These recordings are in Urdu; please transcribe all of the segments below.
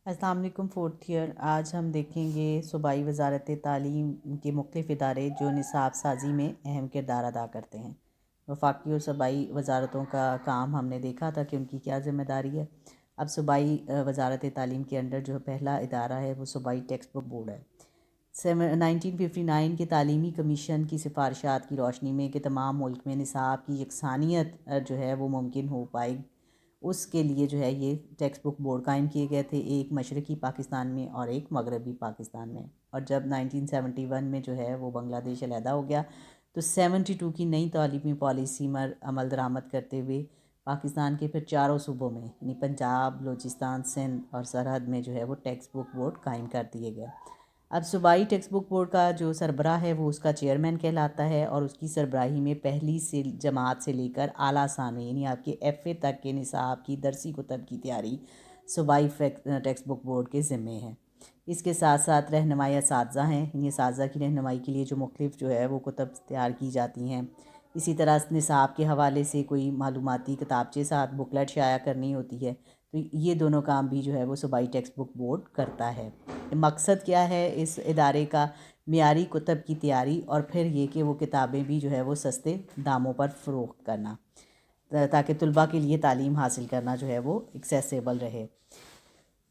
السلام علیکم فورتھ ایئر۔ آج ہم دیکھیں گے صوبائی وزارت تعلیم کے مختلف ادارے جو نصاب سازی میں اہم کردار ادا کرتے ہیں۔ وفاقی اور صوبائی وزارتوں کا کام ہم نے دیکھا تھا کہ ان کی کیا ذمہ داری ہے۔ اب صوبائی وزارت تعلیم کے انڈر جو پہلا ادارہ ہے وہ صوبائی ٹیکسٹ بک بورڈ ہے۔ 1959 کے تعلیمی کمیشن کی سفارشات کی روشنی میں کہ تمام ملک میں نصاب کی یکسانیت جو ہے وہ ممکن ہو پائے، اس کے لیے جو ہے یہ ٹیکسٹ بک بورڈ قائم کیے گئے تھے، ایک مشرقی پاکستان میں اور ایک مغربی پاکستان میں۔ اور جب 1971 میں جو ہے وہ بنگلہ دیش علیحدہ ہو گیا تو 72 کی نئی تعلیمی پالیسی پر عمل درآمد کرتے ہوئے پاکستان کے پھر چاروں صوبوں میں یعنی پنجاب، بلوچستان، سندھ اور سرحد میں جو ہے وہ ٹیکسٹ بک بورڈ قائم کر دیے گئے۔ اب صوبائی ٹیکسٹ بک بورڈ کا جو سربراہ ہے وہ اس کا چیئرمین کہلاتا ہے، اور اس کی سربراہی میں پہلی سے جماعت سے لے کر اعلیٰ ثانوی یعنی آپ کے ایف اے تک کے نصاب کی درسی کتب کی تیاری صوبائی ٹیکسٹ بک بورڈ کے ذمے ہے۔ اس کے ساتھ ساتھ رہنمائی اساتذہ ہیں، یعنی اساتذہ کی رہنمائی کے لیے جو مختلف جو ہے وہ کتب تیار کی جاتی ہیں۔ اسی طرح نصاب کے حوالے سے کوئی معلوماتی کتابچے ساتھ بکلیٹ شائع کرنی ہوتی ہے، تو یہ دونوں کام بھی جو ہے وہ صوبائی ٹیکسٹ بک بورڈ کرتا ہے۔ مقصد کیا ہے اس ادارے کا؟ معیاری کتب کی تیاری، اور پھر یہ کہ وہ کتابیں بھی جو ہے وہ سستے داموں پر فروخت کرنا، تاکہ طلباء کے لیے تعلیم حاصل کرنا جو ہے وہ ایکسیسیبل رہے۔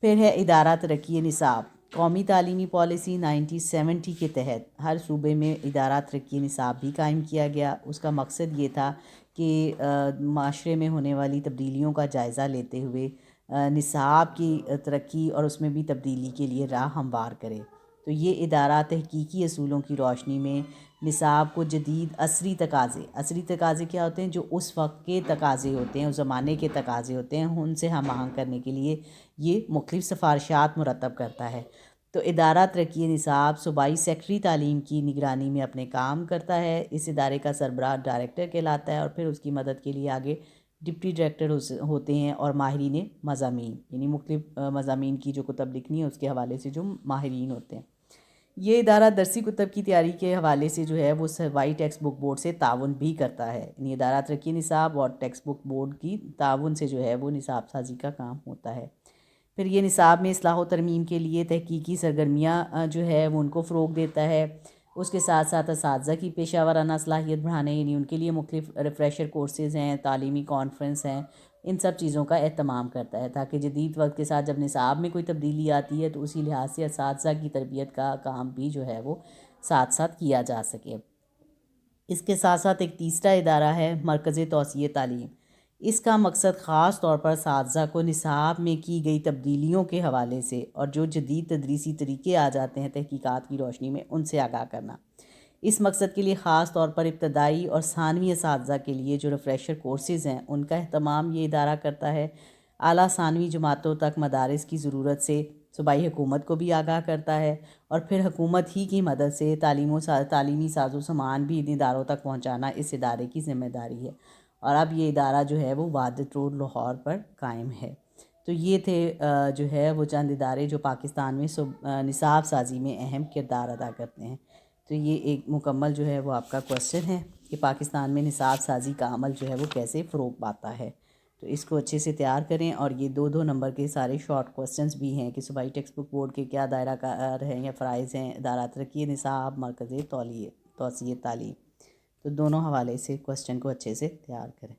پھر ہے ادارہ ترقی نصاب۔ قومی تعلیمی پالیسی 1970 کے تحت ہر صوبے میں ادارہ ترقی نصاب بھی قائم کیا گیا۔ اس کا مقصد یہ تھا کہ معاشرے میں ہونے والی تبدیلیوں کا جائزہ لیتے ہوئے نصاب کی ترقی اور اس میں بھی تبدیلی کے لیے راہ ہموار کرے۔ تو یہ ادارہ تحقیقی اصولوں کی روشنی میں نصاب کو جدید عصری تقاضے کیا ہوتے ہیں؟ جو اس وقت کے تقاضے ہوتے ہیں، اس زمانے کے تقاضے ہوتے ہیں، ان سے ہم آہنگ کرنے کے لیے یہ مختلف سفارشات مرتب کرتا ہے۔ تو ادارہ ترقی نصاب صوبائی سیکٹری تعلیم کی نگرانی میں اپنے کام کرتا ہے۔ اس ادارے کا سربراہ ڈائریکٹر کہلاتا ہے، اور پھر اس کی مدد کے لیے آگے ڈپٹی ڈائریکٹر ہوتے ہیں، اور ماہرین مضامین یعنی مختلف مضامین کی جو کتب لکھنی ہے اس کے حوالے سے جو ماہرین ہوتے ہیں۔ یہ ادارہ درسی کتب کی تیاری کے حوالے سے جو ہے وہ صوبائی ٹیکسٹ بک بورڈ سے تعاون بھی کرتا ہے، یعنی ادارہ ترقی نصاب اور ٹیکسٹ بک بورڈ کی تعاون سے جو ہے وہ نصاب سازی کا کام ہوتا ہے۔ پھر یہ نصاب میں اصلاح و ترمیم کے لیے تحقیقی سرگرمیاں جو ہے وہ ان کو فروغ دیتا ہے۔ اس کے ساتھ ساتھ اساتذہ کی پیشہ ورانہ صلاحیت بڑھانے یعنی ان کے لیے مختلف ریفریشر کورسز ہیں، تعلیمی کانفرنس ہیں، ان سب چیزوں کا اہتمام کرتا ہے، تاکہ جدید وقت کے ساتھ جب نصاب میں کوئی تبدیلی آتی ہے تو اسی لحاظ سے اساتذہ کی تربیت کا کام بھی جو ہے وہ ساتھ ساتھ کیا جا سکے۔ اس کے ساتھ ساتھ ایک تیسرا ادارہ ہے مرکز توسیع تعلیم۔ اس کا مقصد خاص طور پر اساتذہ کو نصاب میں کی گئی تبدیلیوں کے حوالے سے اور جو جدید تدریسی طریقے آ جاتے ہیں تحقیقات کی روشنی میں ان سے آگاہ کرنا۔ اس مقصد کے لیے خاص طور پر ابتدائی اور ثانوی اساتذہ کے لیے جو ریفریشر کورسز ہیں ان کا اہتمام یہ ادارہ کرتا ہے۔ اعلیٰ ثانوی جماعتوں تک مدارس کی ضرورت سے صوبائی حکومت کو بھی آگاہ کرتا ہے، اور پھر حکومت ہی کی مدد سے تعلیمی ساز و سامان بھی ان اداروں تک پہنچانا اس ادارے کی ذمہ داری ہے۔ اور اب یہ ادارہ جو ہے وہ وحدت روڈ لاہور پر قائم ہے۔ تو یہ تھے جو ہے وہ چند ادارے جو پاکستان میں نصاب سازی میں اہم کردار ادا کرتے ہیں۔ تو یہ ایک مکمل جو ہے وہ آپ کا کوسچن ہے کہ پاکستان میں نصاب سازی کا عمل جو ہے وہ کیسے فروغ پاتا ہے۔ تو اس کو اچھے سے تیار کریں، اور یہ 2 نمبر کے سارے شارٹ کوسچنز بھی ہیں کہ صوبائی ٹیکسٹ بک بورڈ کے کیا دائرہ کار ہیں یا فرائض ہیں، ادارہ ترقی نصاب، مرکز توسیع تعلیم۔ تو دونوں حوالے سے کوسچن کو اچھے سے تیار کریں۔